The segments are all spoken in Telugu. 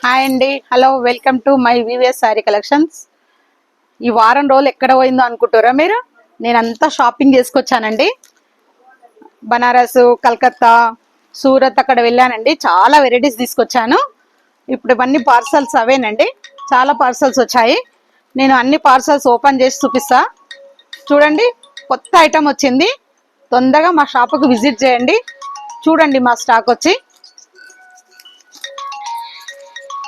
హాయ్ అండి, hello, welcome to my VVS sari collections. ఈ వారం రోజులు ఎక్కడ పోయిందో అనుకుంటారా మీరు? నేనంతా షాపింగ్ చేసుకొచ్చానండి. బనారస్, కలకత్తా, సూరత్ అక్కడ వెళ్ళానండి. చాలా వెరైటీస్ తీసుకొచ్చాను. ఇప్పుడు ఇవన్నీ పార్సల్స్ అవేనండి. చాలా పార్సల్స్ వచ్చాయి. నేను అన్ని పార్సల్స్ ఓపెన్ చేసి చూపిస్తా. చూడండి, కొత్త ఐటమ్ వచ్చింది. తొందరగా మా షాపుకు విజిట్ చేయండి. చూడండి మా స్టాక్ వచ్చి.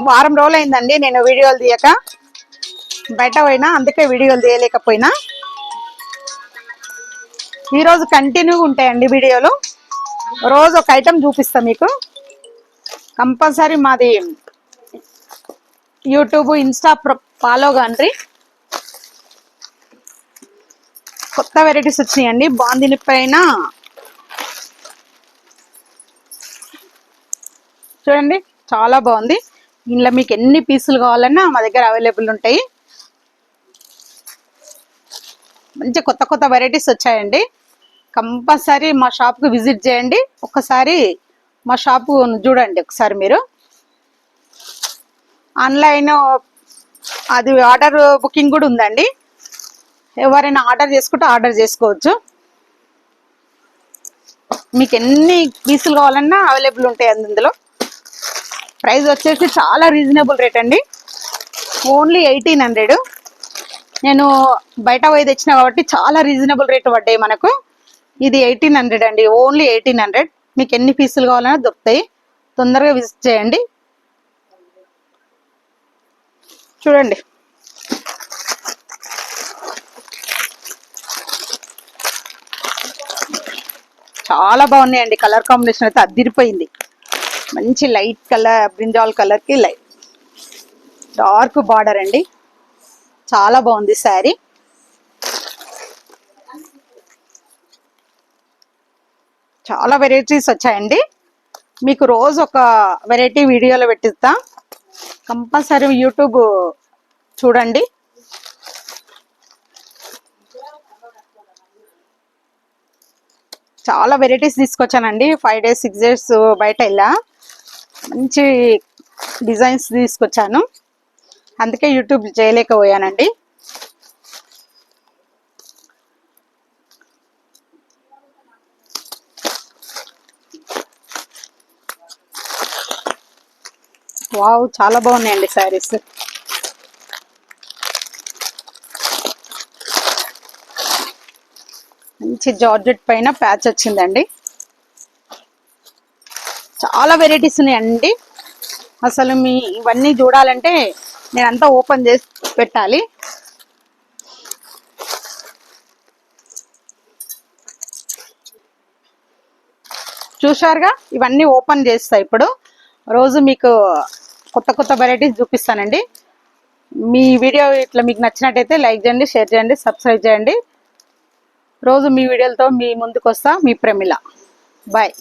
వారం రోజులు అయిందండి నేను వీడియోలు తీయక, బయట పోయినా, అందుకే వీడియోలు తీయలేకపోయినా. ఈరోజు కంటిన్యూగా ఉంటాయండి వీడియోలు. రోజు ఒక ఐటమ్ చూపిస్తా మీకు. కంపల్సరీ మాది యూట్యూబ్, ఇన్స్టా ఫాలో కాండ్రి. కొత్త వెరైటీస్ వచ్చినాయండి. బాందిని పైన చూడండి, చాలా బాగుంది. ఇందులో మీకు ఎన్ని పీసులు కావాలన్నా మా దగ్గర అవైలబుల్ ఉంటాయి. మంచి కొత్త కొత్త వెరైటీస్ వచ్చాయండి. కంపల్సరీ మా షాప్కి విజిట్ చేయండి. ఒకసారి మా షాపు చూడండి. ఒకసారి మీరు ఆన్లైన్ అది ఆర్డర్ బుకింగ్ కూడా ఉందండి. ఎవరైనా ఆర్డర్ చేసుకుంటే ఆర్డర్ చేసుకోవచ్చు. మీకు ఎన్ని పీసులు కావాలన్నా అవైలబుల్ ఉంటాయి. అందులో ప్రైస్ వచ్చేసి చాలా రీజనబుల్ రేట్ అండి. ఓన్లీ 1800. నేను బయట పోయి తెచ్చిన కాబట్టి చాలా రీజనబుల్ రేట్ పడ్డాయి మనకు. ఇది 1800 అండి, ఓన్లీ 1800. మీకు ఎన్ని పీసులు కావాలన్నా దొరుకుతాయి. తొందరగా విజిట్ చేయండి. చూడండి, చాలా బాగున్నాయండి. కలర్ కాంబినేషన్ అయితే అదిరిపోయింది. మంచి లైట్ కలర్, బ్రింజాల్ కలర్కి లైట్ డార్క్ బార్డర్ అండి. చాలా బాగుంది శారీ. చాలా వెరైటీస్ వచ్చాయండి. మీకు రోజు ఒక వెరైటీ వీడియోలో పెట్టిస్తా. కంపల్సరీ యూట్యూబ్ చూడండి. చాలా వెరైటీస్ తీసుకొచ్చానండి. 5 days 6 days బయట వెళ్ళా. మంచి డిజైన్స్ తీసుకొచ్చాను, అందుకే యూట్యూబ్ చేయలేకపోయానండి. వావ్, చాలా బాగున్నాయండి శారీస్. మంచి జార్జెట్ పైన ప్యాచ్ వచ్చిందండి. చాలా వెరైటీస్ ఉన్నాయండి. అసలు మీ ఇవన్నీ చూడాలంటే నేనంతా ఓపెన్ చేసి పెట్టాలి. చూశారుగా, ఇవన్నీ ఓపెన్ చేస్తా ఇప్పుడు. రోజు మీకు కొత్త కొత్త వెరైటీస్ చూపిస్తానండి. మీ వీడియో ఇట్లా మీకు నచ్చినట్టయితే లైక్ చేయండి, షేర్ చేయండి, సబ్స్క్రైబ్ చేయండి. రోజు మీ వీడియోలతో మీ ముందుకు వస్తా. మీ ప్రమిళ. బాయ్.